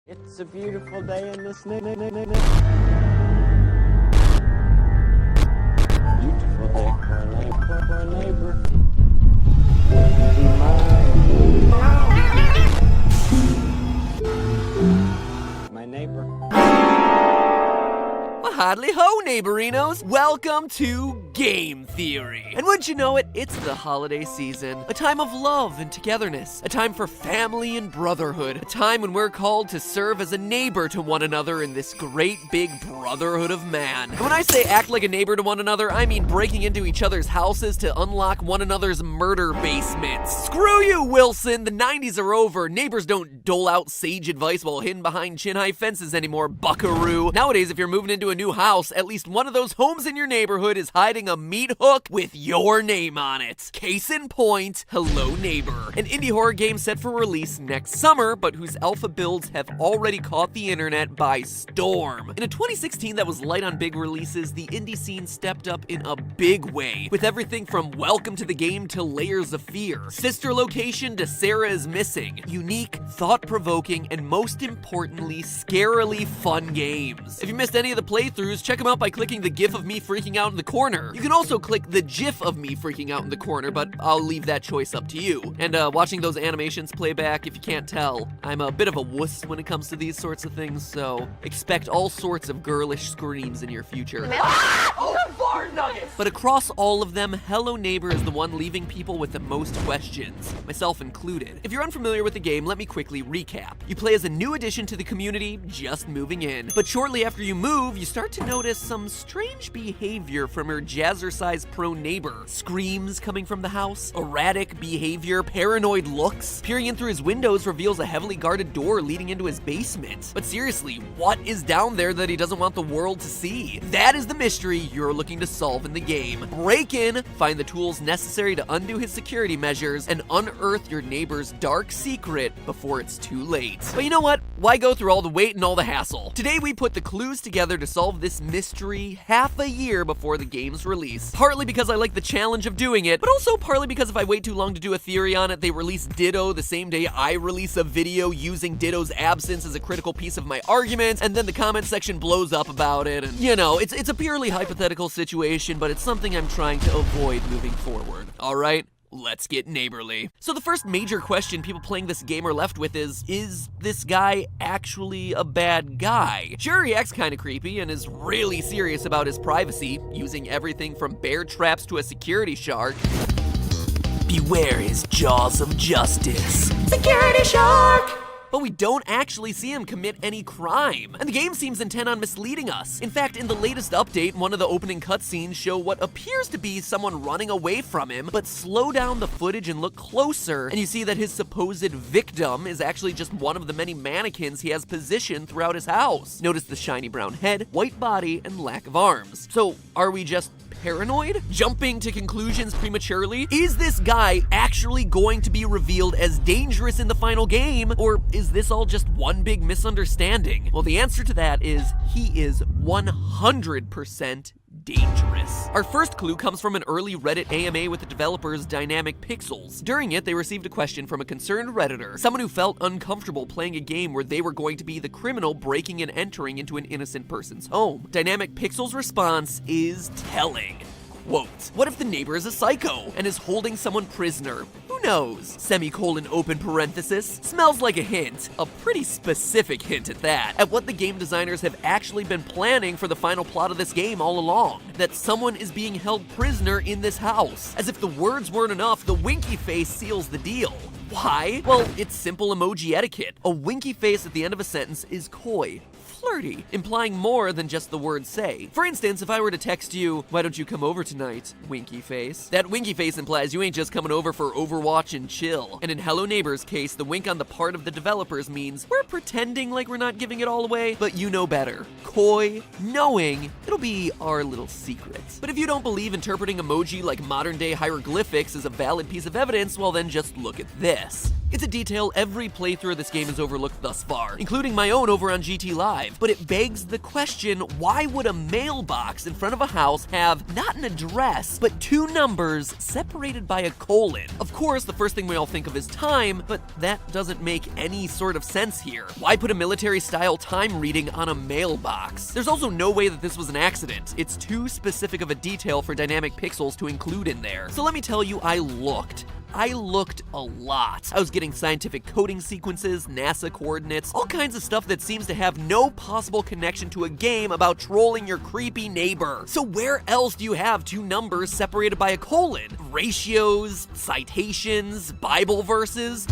It's a beautiful day in this beautiful day for a neighbor. My neighbor. Hodly ho, neighborinos! Welcome to Game Theory. And wouldn't you know it, it's the holiday season. A time of love and togetherness. A time for family and brotherhood. A time when we're called to serve as a neighbor to one another in this great big brotherhood of man. And when I say act like a neighbor to one another, I mean breaking into each other's houses to unlock one another's murder basements. Screw you, Wilson! The 90s are over. Neighbors don't dole out sage advice while hidden behind chin-high fences anymore, buckaroo. Nowadays, if you're moving into a new house, at least one of those homes in your neighborhood is hiding a meat hook with your name on it. Case in point, Hello Neighbor, an indie horror game set for release next summer, but whose alpha builds have already caught the internet by storm. In a 2016 that was light on big releases, the indie scene stepped up in a big way, with everything from welcome to the game to layers of fear, sister location to Sarah is missing, unique, thought-provoking, and most importantly, scarily fun games. If you missed any of the playthroughs, check them out by clicking the GIF of me freaking out in the corner. You can also click the GIF of me freaking out in the corner, but I'll leave that choice up to you. And watching those animations play back, if you can't tell, I'm a bit of a wuss when it comes to these sorts of things, so expect all sorts of girlish screams in your future. But across all of them, Hello Neighbor is the one leaving people with the most questions, myself included. If you're unfamiliar with the game, let me quickly recap. You play as a new addition to the community, just moving in. But shortly after you move, you start to notice some strange behavior from your jazzercise pro neighbor. Screams coming from the house, erratic behavior, paranoid looks. Peering in through his windows reveals a heavily guarded door leading into his basement. But seriously, what is down there that he doesn't want the world to see? That is the mystery you're looking to solve in the game. Break in, find the tools necessary to undo his security measures, and unearth your neighbor's dark secret before it's too late. But you know what? Why go through all the wait and all the hassle? Today we put the clues together to solve this mystery half a year before the game's release. Partly because I like the challenge of doing it, but also partly because if I wait too long to do a theory on it, they release Ditto the same day I release a video using Ditto's absence as a critical piece of my argument, and then the comment section blows up about it, and you know, it's a purely hypothetical situation, but it's something I'm trying to avoid moving forward. Alright? Let's get neighborly. So the first major question people playing this game are left with is this guy actually a bad guy? Sure, he acts kinda creepy and is really serious about his privacy, using everything from bear traps to a security shark. Beware his jaws of justice. Security shark! But we don't actually see him commit any crime. And the game seems intent on misleading us. In fact, in the latest update, one of the opening cutscenes show what appears to be someone running away from him, but slow down the footage and look closer, and you see that his supposed victim is actually just one of the many mannequins he has positioned throughout his house. Notice the shiny brown head, white body, and lack of arms. So, are we just paranoid? Jumping to conclusions prematurely? Is this guy actually going to be revealed as dangerous in the final game, or is this all just one big misunderstanding? Well, the answer to that is he is 100% dangerous. Our first clue comes from an early Reddit AMA with the developers Dynamic Pixels. During it, they received a question from a concerned Redditor, someone who felt uncomfortable playing a game where they were going to be the criminal breaking and entering into an innocent person's home. Dynamic Pixels' response is telling. Quote, what if the neighbor is a psycho and is holding someone prisoner? Who knows? Semicolon open parenthesis. Smells like a hint. A pretty specific hint at that. At what the game designers have actually been planning for the final plot of this game all along. That someone is being held prisoner in this house. As if the words weren't enough, the winky face seals the deal. Why? Well, it's simple emoji etiquette. A winky face at the end of a sentence is coy, flirty, implying more than just the words say. For instance, if I were to text you, why don't you come over tonight, winky face? That winky face implies you ain't just coming over for Overwatch and chill. And in Hello Neighbor's case, the wink on the part of the developers means we're pretending like we're not giving it all away, but you know better. Coy, knowing, it'll be our little secret. But if you don't believe interpreting emoji like modern day hieroglyphics is a valid piece of evidence, well then just look at this. It's a detail every playthrough of this game has overlooked thus far, including my own over on GT Live. But it begs the question, why would a mailbox in front of a house have not an address, but two numbers separated by a colon? Of course, the first thing we all think of is time, but that doesn't make any sort of sense here. Why put a military-style time reading on a mailbox? There's also no way that this was an accident. It's too specific of a detail for dynamic pixels to include in there. So let me tell you, I looked a lot. I was getting scientific coding sequences, NASA coordinates, all kinds of stuff that seems to have no possible connection to a game about trolling your creepy neighbor. So where else do you have two numbers separated by a colon? Ratios, citations, Bible verses,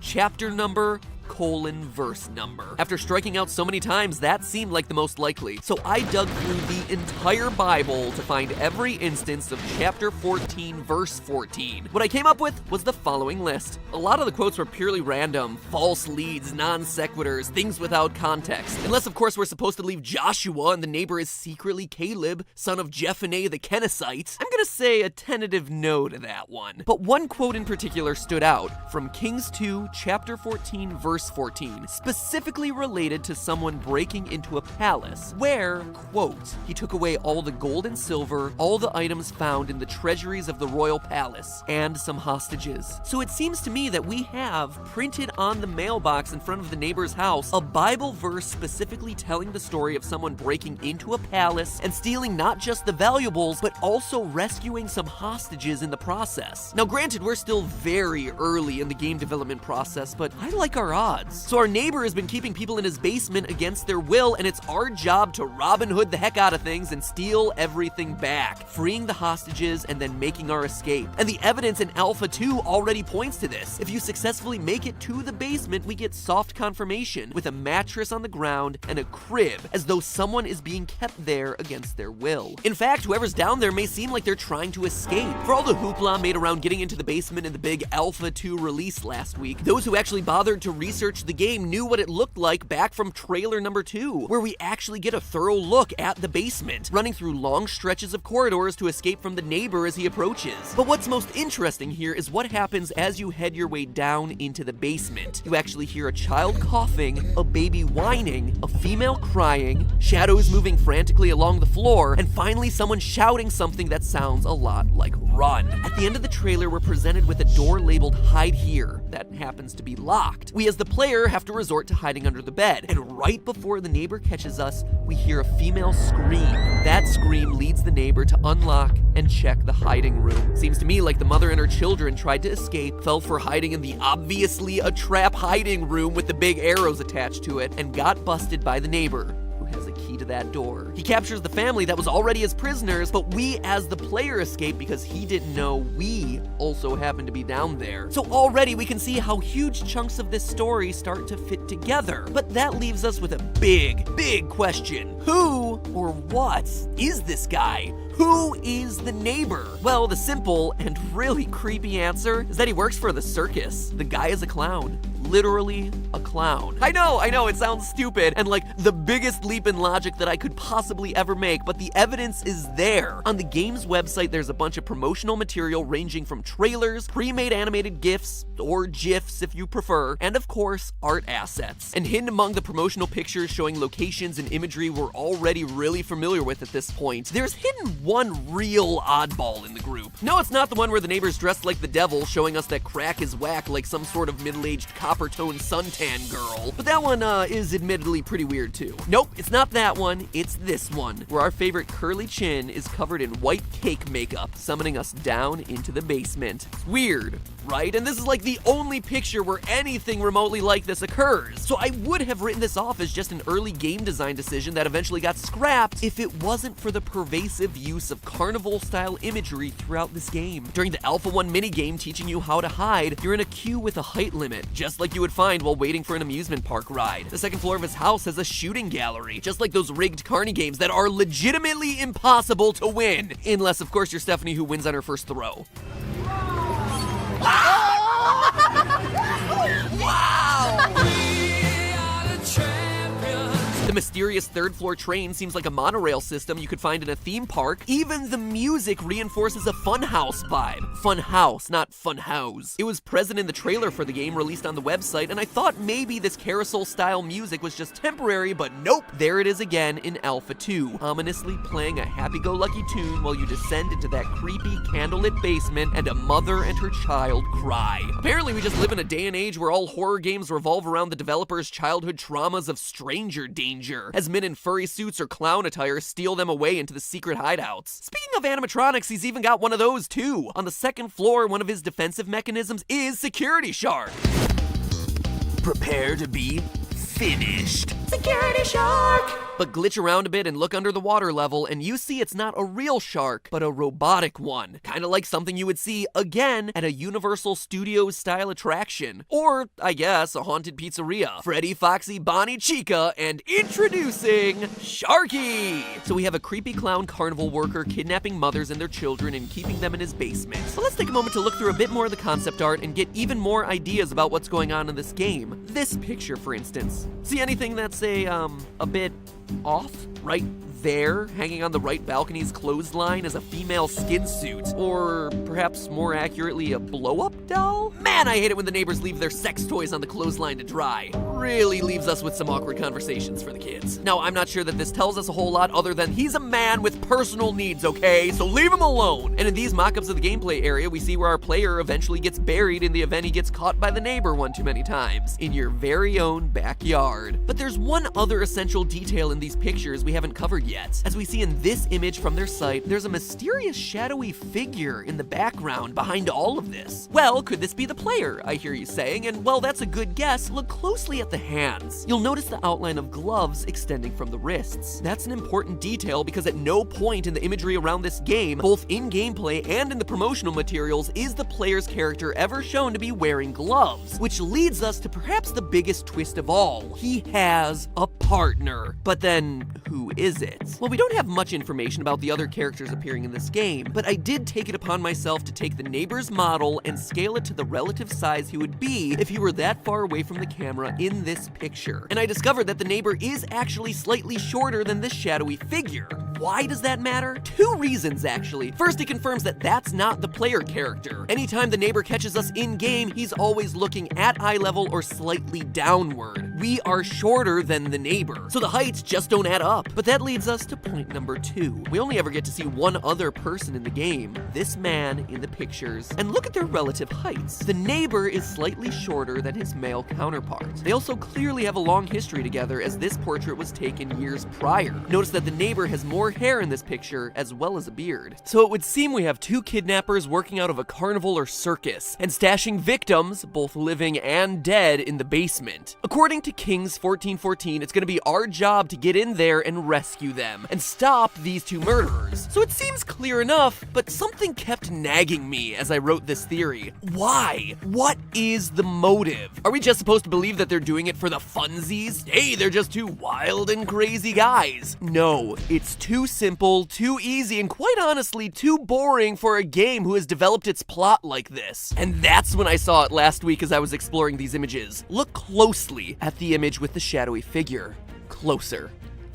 chapter number, colon verse number. After striking out so many times, that seemed like the most likely. So I dug through the entire Bible to find every instance of chapter 14, verse 14. What I came up with was the following list. A lot of the quotes were purely random, false leads, non sequiturs, things without context. Unless, of course, we're supposed to leave Joshua and the neighbor is secretly Caleb, son of Jephunneh the Kenizzite. I'm gonna say a tentative no to that one. But one quote in particular stood out, from Kings 2, chapter 14, verse 14, specifically related to someone breaking into a palace, where, quote, he took away all the gold and silver, all the items found in the treasuries of the royal palace, and some hostages. So it seems to me that we have, printed on the mailbox in front of the neighbor's house, a Bible verse specifically telling the story of someone breaking into a palace and stealing not just the valuables, but also rescuing some hostages in the process. Now granted, we're still very early in the game development process, but I like our odds. So our neighbor has been keeping people in his basement against their will, and it's our job to Robin Hood the heck out of things and steal everything back, freeing the hostages and then making our escape. And the evidence in Alpha 2 already points to this. If you successfully make it to the basement, we get soft confirmation with a mattress on the ground and a crib, as though someone is being kept there against their will. In fact, whoever's down there may seem like they're trying to escape. For all the hoopla made around getting into the basement in the big Alpha 2 release last week, those who actually bothered to research the game knew what it looked like back from trailer number 2, where we actually get a thorough look at the basement, running through long stretches of corridors to escape from the neighbor as he approaches. But what's most interesting here is what happens as you head your way down into the basement. You actually hear a child coughing, a baby whining, a female crying, shadows moving frantically along the floor, and finally someone shouting something that sounds a lot like run. At the end of the trailer, we're presented with a door labeled hide here that happens to be locked. We as the player have to resort to hiding under the bed, and right before the neighbor catches us, we hear a female scream. That scream leads the neighbor to unlock and check the hiding room. Seems to me like the mother and her children tried to escape, fell for hiding in the obviously a trap hiding room with the big arrows attached to it, and got busted by the neighbor, who has a key to that door. He captures the family that was already his prisoners, but we as the player escape because he didn't know we also happened to be down there. So already we can see how huge chunks of this story start to fit together. But that leaves us with a big question. Who or what is this guy? Who is the neighbor? Well, the simple and really creepy answer is that he works for the circus. The guy is a clown. Literally a clown. I know, it sounds stupid and like the biggest leap in logic that I could possibly ever make, but the evidence is there. On the game's website, there's a bunch of promotional material ranging from trailers, pre-made animated GIFs, or GIFs if you prefer, and of course, art assets. And hidden among the promotional pictures showing locations and imagery we're already really familiar with at this point, there's hidden one real oddball in the group. No, it's not the one where the neighbor's dressed like the devil, showing us that crack is whack like some sort of middle-aged copper-toned suntan girl. But that one is admittedly pretty weird too. Nope, it's not that one, it's this one, where our favorite curly chin is covered in white cake makeup, summoning us down into the basement. It's weird, right? And this is like the only picture where anything remotely like this occurs. So I would have written this off as just an early game design decision that eventually got scrapped if it wasn't for the pervasive use of carnival-style imagery throughout this game. During the Alpha 1 minigame teaching you how to hide, you're in a queue with a height limit, just like you would find while waiting for an amusement park ride. The second floor of his house has a shooting gallery, just like those rigged carny games that are legitimately impossible to win. Unless, of course, you're Stephanie who wins on her first throw. Wow! The mysterious third-floor train seems like a monorail system you could find in a theme park. Even the music reinforces a funhouse vibe. Funhouse, not funhouse. It was present in the trailer for the game released on the website, and I thought maybe this carousel-style music was just temporary, but nope. There it is again in Alpha 2, ominously playing a happy-go-lucky tune while you descend into that creepy candlelit basement and a mother and her child cry. Apparently we just live in a day and age where all horror games revolve around the developer's childhood traumas of stranger danger, as men in furry suits or clown attire steal them away into the secret hideouts. Speaking of animatronics, he's even got one of those too. On the second floor, one of his defensive mechanisms is Security Shark. Prepare to be finished. Security Shark! But glitch around a bit and look under the water level, and you see it's not a real shark, but a robotic one. Kinda like something you would see, again, at a Universal Studios-style attraction. Or, I guess, a haunted pizzeria. Freddy, Foxy, Bonnie, Chica, and introducing Sharky! So we have a creepy clown carnival worker kidnapping mothers and their children and keeping them in his basement. So let's take a moment to look through a bit more of the concept art and get even more ideas about what's going on in this game. This picture, for instance. See anything that's a bit off? Right there, hanging on the right balcony's clothesline is a female skin suit. Or perhaps more accurately, a blow-up doll? Man, I hate it when the neighbors leave their sex toys on the clothesline to dry. Really leaves us with some awkward conversations for the kids. Now, I'm not sure that this tells us a whole lot other than he's a man with personal needs, okay? So leave him alone. And in these mock-ups of the gameplay area, we see where our player eventually gets buried in the event he gets caught by the neighbor one too many times. In your very own backyard. But there's one other essential detail in these pictures we haven't covered yet. As we see in this image from their site, there's a mysterious shadowy figure in the background behind all of this. Well, could this be the player, I hear you saying? And well, that's a good guess. Look closely at the hands. You'll notice the outline of gloves extending from the wrists. That's an important detail because at no point in the imagery around this game, both in gameplay and in the promotional materials, is the player's character ever shown to be wearing gloves, which leads us to perhaps the biggest twist of all. He has a partner. But then, who is it? Well, we don't have much information about the other characters appearing in this game, but I did take it upon myself to take the neighbor's model and scale it to the relative size he would be if he were that far away from the camera in this picture. And I discovered that the neighbor is actually slightly shorter than this shadowy figure. Why does that matter? Two reasons, actually. First, it confirms that that's not the player character. Anytime the neighbor catches us in-game, he's always looking at eye level or slightly downward. We are shorter than the neighbor, so the heights just don't add up. But that leads us to point number 2. We only ever get to see one other person in the game, this man in the pictures, and look at their relative heights. The neighbor is slightly shorter than his male counterpart. They also clearly have a long history together, as this portrait was taken years prior. Notice that the neighbor has more hair in this picture, as well as a beard. So it would seem we have two kidnappers working out of a carnival or circus, and stashing victims, both living and dead, in the basement. According to Kings 1414, it's gonna be our job to get in there and rescue them, and stop these two murderers. So it seems clear enough, but something kept nagging me as I wrote this theory. Why? What is the motive? Are we just supposed to believe that they're doing it for the funsies? Hey, they're just two wild and crazy guys. No, it's too simple, too easy, and quite honestly, too boring for a game who has developed its plot like this. And that's when I saw it last week as I was exploring these images. Look closely at the image with the shadowy figure. Closer.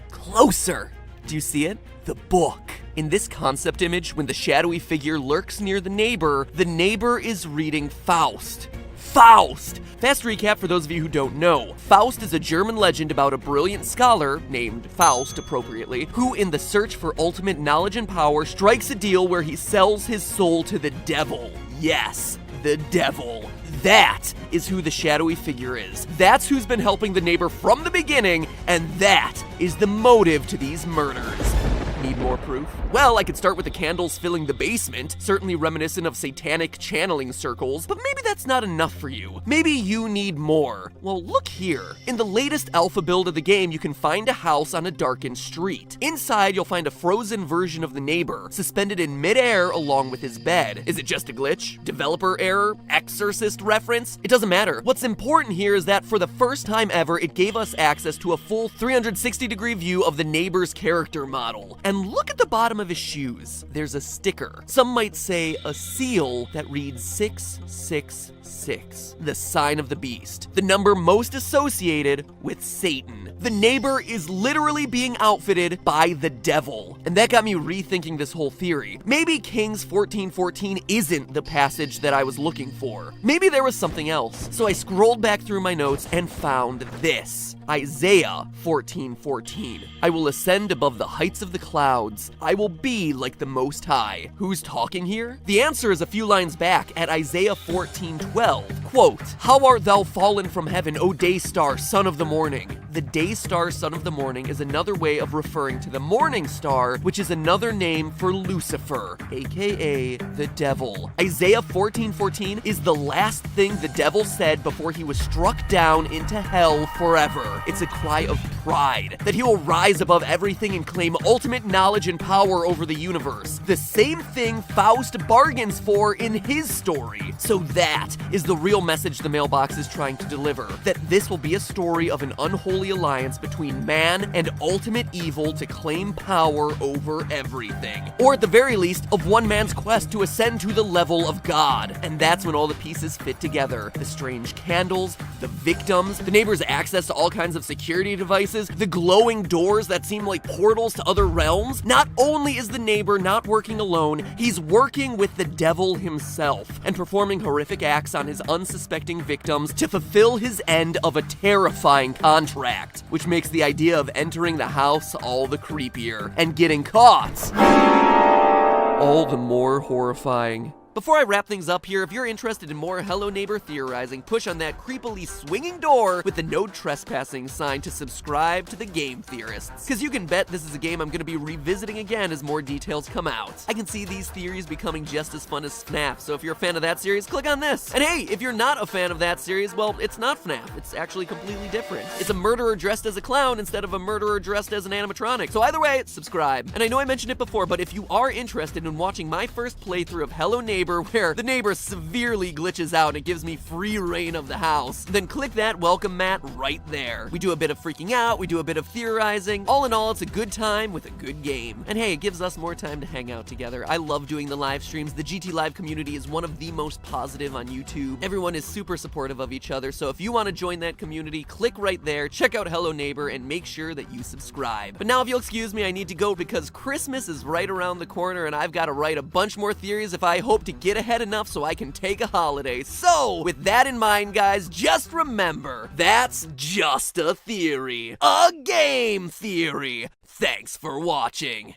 Closer! Do you see it? The book. In this concept image, when the shadowy figure lurks near the neighbor is reading Faust. Faust! Fast recap for those of you who don't know. Faust is a German legend about a brilliant scholar, named Faust appropriately, who in the search for ultimate knowledge and power strikes a deal where he sells his soul to the devil. Yes, the devil. That is who the shadowy figure is. That's who's been helping the neighbor from the beginning, and that is the motive to these murders. Need more proof? Well, I could start with the candles filling the basement, certainly reminiscent of satanic channeling circles, but maybe that's not enough for you. Maybe you need more. Well, look here. In the latest alpha build of the game, you can find a house on a darkened street. Inside, you'll find a frozen version of the neighbor, suspended in midair along with his bed. Is it just a glitch? Developer error? Exorcist reference? It doesn't matter. What's important here is that for the first time ever, it gave us access to a full 360-degree view of the neighbor's character model. and look at the bottom of his shoes. There's a sticker. Some might say a seal that reads 666, the sign of the beast, the number most associated with Satan. The neighbor is literally being outfitted by the devil. And that got me rethinking this whole theory. Maybe Kings 14:14 isn't the passage that I was looking for. Maybe there was something else. So I scrolled back through my notes and found this. Isaiah 14:14. I will ascend above the heights of the clouds. I will be like the Most High. Who's talking here? The answer is a few lines back at Isaiah 14:12. Quote, "How art thou fallen from heaven, O day star, son of the morning?" The day star, son of the morning is another way of referring to the morning star, which is another name for Lucifer, aka the devil. Isaiah 14:14 is the last thing the devil said before he was struck down into hell forever. It's a cry of pride, that he will rise above everything and claim ultimate knowledge and power over the universe. The same thing Faust bargains for in his story. So that is the real message the mailbox is trying to deliver, that this will be a story of an unholy alliance between man and ultimate evil to claim power over everything. Or at the very least, of one man's quest to ascend to the level of God. And that's when all the pieces fit together. The strange candles, the victims, the neighbor's access to all kinds of security devices, the glowing doors that seem like portals to other realms. Not only is the neighbor not working alone, he's working with the devil himself and performing horrific acts on his unsuspecting victims to fulfill his end of a terrifying contract, which makes the idea of entering the house all the creepier and getting caught all the more horrifying. Before I wrap things up here, if you're interested in more Hello Neighbor theorizing, push on that creepily swinging door with the no trespassing sign to subscribe to the Game Theorists. Because you can bet this is a game I'm going to be revisiting again as more details come out. I can see these theories becoming just as fun as FNAF, so if you're a fan of that series, click on this. And hey, if you're not a fan of that series, well, it's not FNAF. It's actually completely different. It's a murderer dressed as a clown instead of a murderer dressed as an animatronic. So either way, subscribe. And I know I mentioned it before, but if you are interested in watching my first playthrough of Hello Neighbor, where the neighbor severely glitches out and it gives me free reign of the house, then click that welcome mat right there. We do a bit of freaking out, we do a bit of theorizing. All in all, it's a good time with a good game. And hey, it gives us more time to hang out together. I love doing the live streams. The GT Live community is one of the most positive on YouTube. Everyone is super supportive of each other, so if you want to join that community, click right there, check out Hello Neighbor, and make sure that you subscribe. But now if you'll excuse me, I need to go because Christmas is right around the corner and I've got to write a bunch more theories if I hope to get ahead enough so I can take a holiday. So, with that in mind, guys, just remember, that's just a theory. A game theory. Thanks for watching.